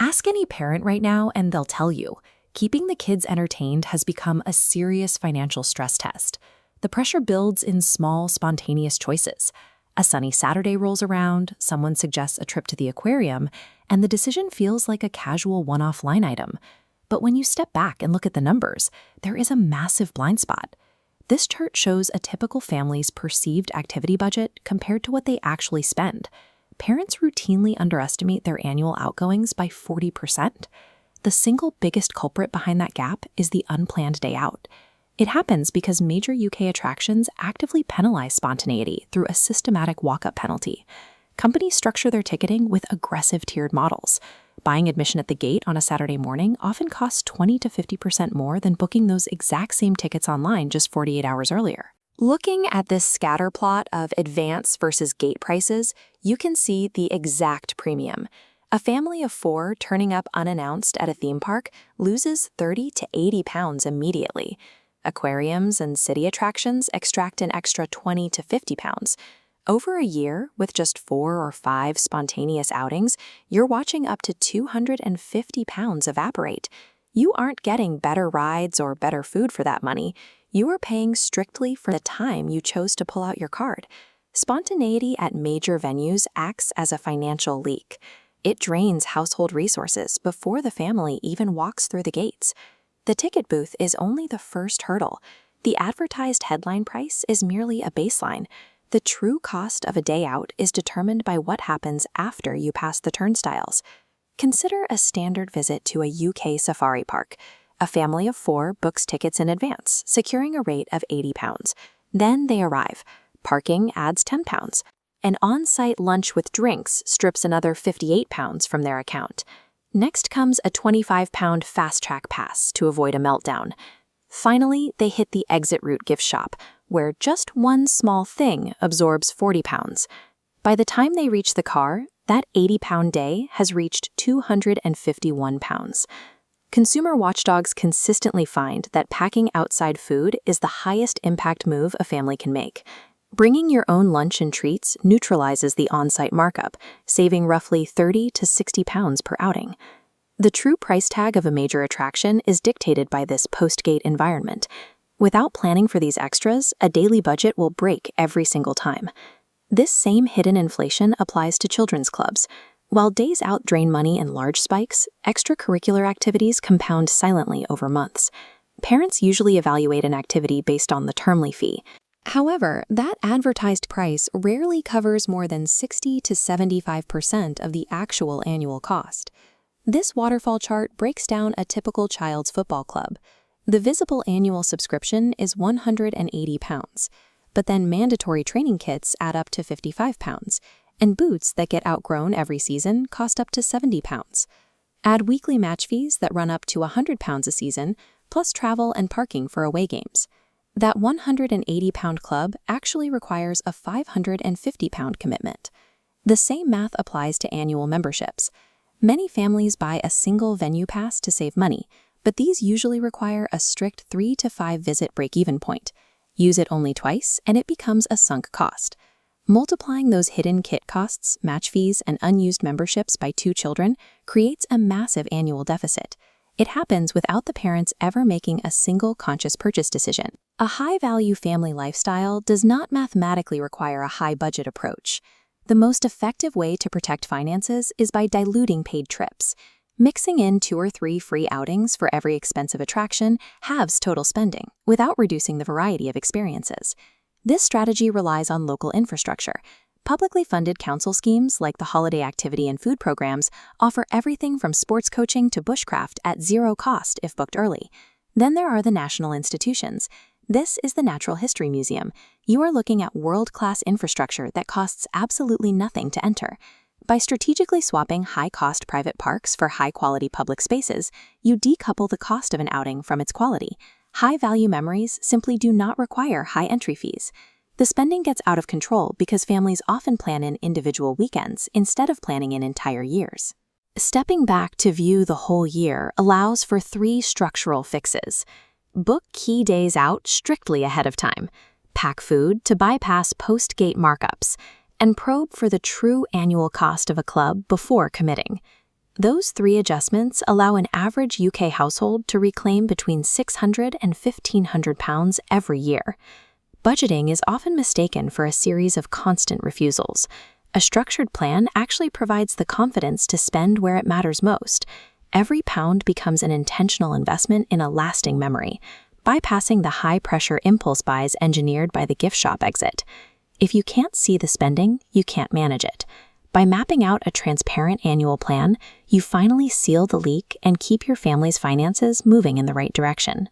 Ask any parent right now and they'll tell you, keeping the kids entertained has become a serious financial stress test. The pressure builds in small, spontaneous choices. A sunny Saturday rolls around, someone suggests a trip to the aquarium, and the decision feels like a casual one-off line item. But when you step back and look at the numbers, there is a massive blind spot. This chart shows a typical family's perceived activity budget compared to what they actually spend. Parents routinely underestimate their annual outgoings by 40%. The single biggest culprit behind that gap is the unplanned day out. It happens because major UK attractions actively penalize spontaneity through a systematic walk-up penalty. Companies structure their ticketing with aggressive tiered models. Buying admission at the gate on a Saturday morning often costs 20 to 50% more than booking those exact same tickets online just 48 hours earlier. Looking at this scatter plot of advance versus gate prices, you can see the exact premium. A family of 4 turning up unannounced at a theme park loses 30 to 80 pounds immediately. Aquariums and city attractions extract an extra 20 to 50 pounds. Over a year, with just 4 or 5 spontaneous outings, you're watching up to 250 pounds evaporate. You aren't getting better rides or better food for that money. You are paying strictly for the time you chose to pull out your card. Spontaneity at major venues acts as a financial leak. It drains household resources before the family even walks through the gates. The ticket booth is only the first hurdle. The advertised headline price is merely a baseline. The true cost of a day out is determined by what happens after you pass the turnstiles. Consider a standard visit to a UK safari park. A family of 4 books tickets in advance, securing a rate of 80 pounds. Then they arrive. Parking adds 10 pounds. An on-site lunch with drinks strips another 58 pounds from their account. Next comes a 25-pound fast-track pass to avoid a meltdown. Finally, they hit the exit route gift shop, where just one small thing absorbs 40 pounds. By the time they reach the car, that 80-pound day has reached 251 pounds. Consumer watchdogs consistently find that packing outside food is the highest impact move a family can make. Bringing your own lunch and treats neutralizes the on-site markup, saving roughly 30 to 60 pounds per outing. The true price tag of a major attraction is dictated by this post-gate environment. Without planning for these extras, a daily budget will break every single time. This same hidden inflation applies to children's clubs. While days out drain money in large spikes, extracurricular activities compound silently over months. Parents usually evaluate an activity based on the termly fee. However, that advertised price rarely covers more than 60 to 75% of the actual annual cost. This waterfall chart breaks down a typical child's football club. The visible annual subscription is 180 pounds, but then mandatory training kits add up to 55 pounds, and boots that get outgrown every season cost up to 70 pounds. Add weekly match fees that run up to 100 pounds a season, plus travel and parking for away games. That 180-pound club actually requires a 550-pound commitment. The same math applies to annual memberships. Many families buy a single venue pass to save money, but these usually require a strict 3 to 5 visit break-even point. Use it only twice, and it becomes a sunk cost. Multiplying those hidden kit costs, match fees, and unused memberships by 2 children creates a massive annual deficit. It happens without the parents ever making a single conscious purchase decision. A high-value family lifestyle does not mathematically require a high-budget approach. The most effective way to protect finances is by diluting paid trips. Mixing in 2 or 3 free outings for every expensive attraction halves total spending without reducing the variety of experiences. This strategy relies on local infrastructure. Publicly funded council schemes like the holiday activity and food programs offer everything from sports coaching to bushcraft at zero cost if booked early. Then there are the national institutions. This is the Natural History Museum. You are looking at world-class infrastructure that costs absolutely nothing to enter. By strategically swapping high-cost private parks for high-quality public spaces, you decouple the cost of an outing from its quality. High-value memories simply do not require high entry fees. The spending gets out of control because families often plan in individual weekends instead of planning in entire years. Stepping back to view the whole year allows for 3 structural fixes. Book key days out strictly ahead of time. Pack food to bypass post-gate markups. And probe for the true annual cost of a club before committing. Those 3 adjustments allow an average UK household to reclaim between £600 and £1,500 every year. Budgeting is often mistaken for a series of constant refusals. A structured plan actually provides the confidence to spend where it matters most. Every pound becomes an intentional investment in a lasting memory, bypassing the high-pressure impulse buys engineered by the gift shop exit. If you can't see the spending, you can't manage it. By mapping out a transparent annual plan, you finally seal the leak and keep your family's finances moving in the right direction.